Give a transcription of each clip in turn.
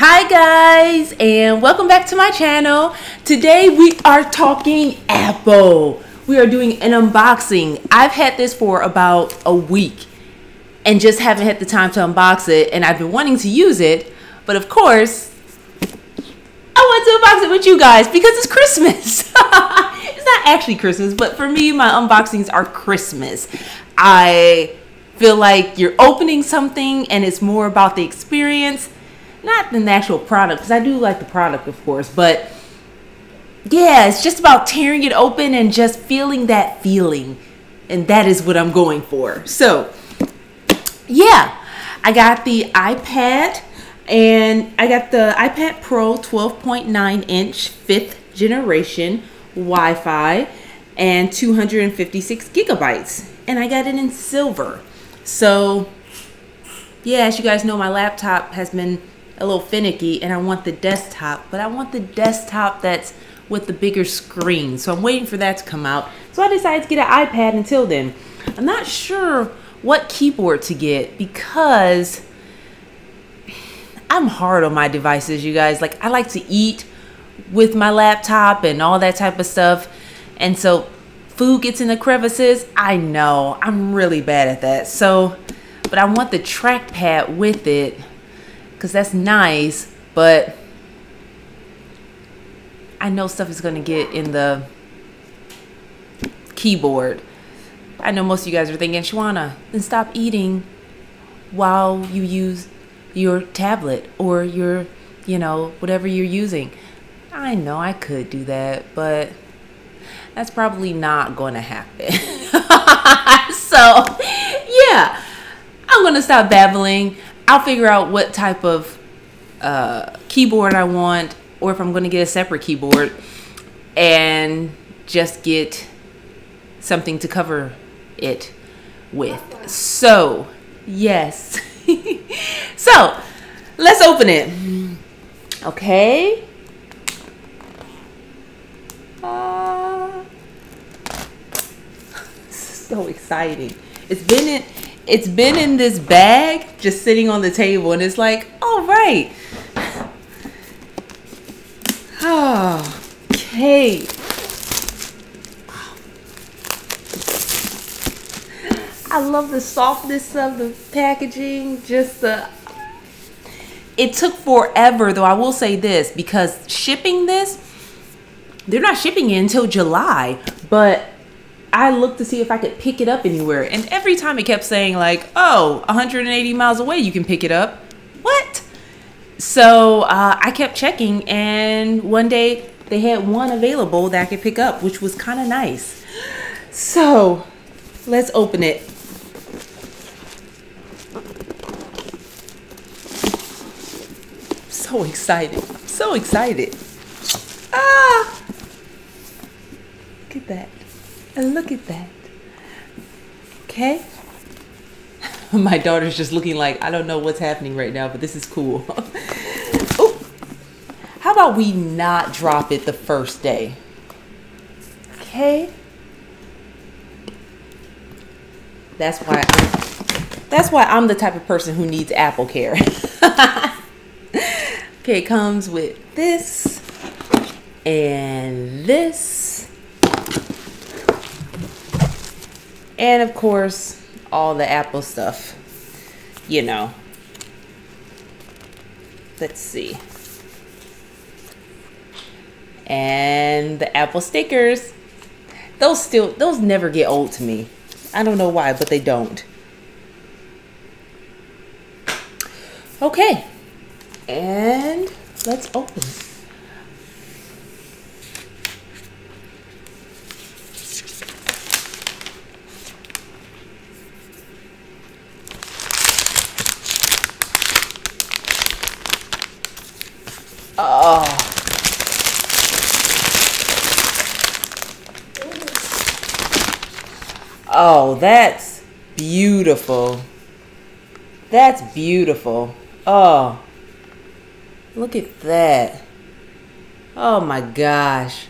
Hi guys, and welcome back to my channel. Today we are talking Apple. We are doing an unboxing. I've had this for about a week and just haven't had the time to unbox it, and I've been wanting to use it, but of course I want to unbox it with you guys because it's Christmas. It's not actually Christmas, but for me my unboxings are Christmas. I feel like you're opening something and it's more about the experience, not the actual product, because I do like the product, of course, but yeah, it's just about tearing it open and just feeling that feeling, and that is what I'm going for. So yeah, I got the iPad, and I got the iPad Pro 12.9 inch 5th generation Wi-Fi and 256 gigabytes, and I got it in silver. So yeah, as you guys know, my laptop has been a little finicky and I want the desktop, but I want the desktop that's with the bigger screen. So I'm waiting for that to come out. So I decided to get an iPad until then. I'm not sure what keyboard to get because I'm hard on my devices, you guys. Like, I like to eat with my laptop and all that type of stuff. And so food gets in the crevices. I know, I'm really bad at that. So, but I want the trackpad with it, because that's nice, but I know stuff is going to get in the keyboard. I know most of you guys are thinking, Shawana, then stop eating while you use your tablet or your, whatever you're using. I know I could do that, but that's probably not going to happen. So, yeah, I'm going to stop babbling. I'll figure out what type of keyboard I want, or if I'm going to get a separate keyboard and just get something to cover it with. So, yes. So, let's open it. Okay. So exciting. It's been in this bag just sitting on the table, and it's like, all right. Okay. I love the softness of the packaging. It took forever, though. I will say this, because shipping this, they're not shipping it until July, but I looked to see if I could pick it up anywhere, and every time it kept saying like, oh, 180 miles away you can pick it up. What? So I kept checking, and one day they had one available that I could pick up, which was kind of nice. So let's open it. So excited. I'm so excited. Ah! Look at that. And look at that. Okay. My daughter's just looking like, I don't know what's happening right now, but this is cool. Ooh. How about we not drop it the first day? Okay. That's why I'm the type of person who needs Apple Care. Okay, it comes with this and this. And of course, all the Apple stuff, Let's see. And the Apple stickers. Those never get old to me. I don't know why, but they don't. Okay. And let's open it. Oh, that's beautiful. That's beautiful. Oh, look at that. Oh my gosh.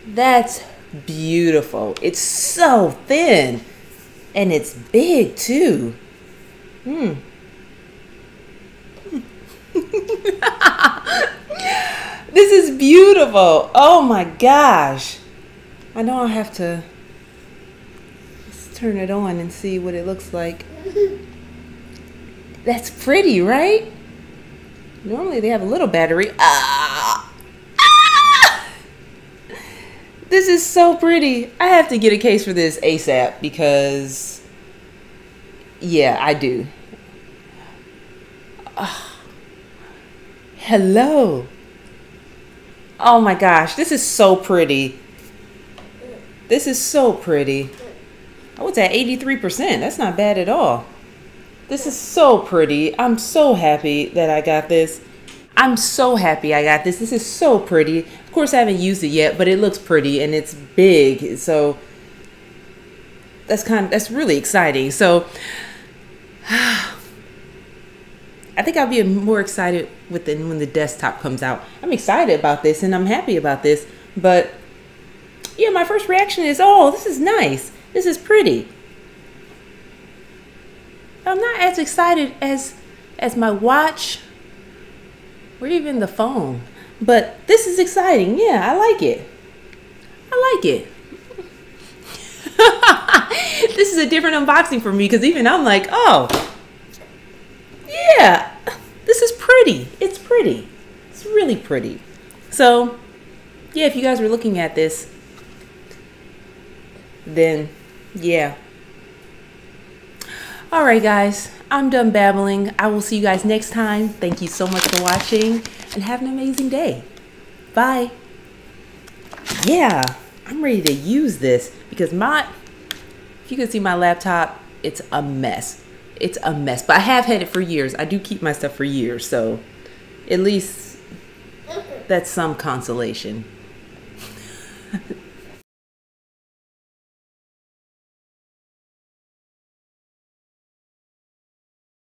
That's beautiful. It's so thin and it's big too. This is beautiful. Oh my gosh. I know I'll have to turn it on and see what it looks like. That's pretty, right? Normally they have a little battery. This is so pretty. I have to get a case for this ASAP because, yeah, I do. Hello. Oh my gosh, this is so pretty. This is so pretty. Oh, it's at 83%. That's not bad at all. This is so pretty. I'm so happy that I got this. I'm so happy I got this. This is so pretty. Of course, I haven't used it yet, but it looks pretty and it's big. So that's really exciting. So I think I'll be more excited when the desktop comes out. I'm excited about this and I'm happy about this. But yeah, my first reaction is, oh, this is nice. This is pretty. I'm not as excited as my watch or even the phone. But this is exciting. Yeah, I like it. I like it. This is a different unboxing for me because even I'm like, oh, yeah, this is pretty. It's pretty. It's really pretty. So, yeah, if you guys were looking at this, then, yeah. All right, guys, I'm done babbling. I will see you guys next time. Thank you so much for watching and have an amazing day. Bye. Yeah, I'm ready to use this because if you can see my laptop, it's a mess. It's a mess, but I have had it for years. I do keep my stuff for years, so at least that's some consolation.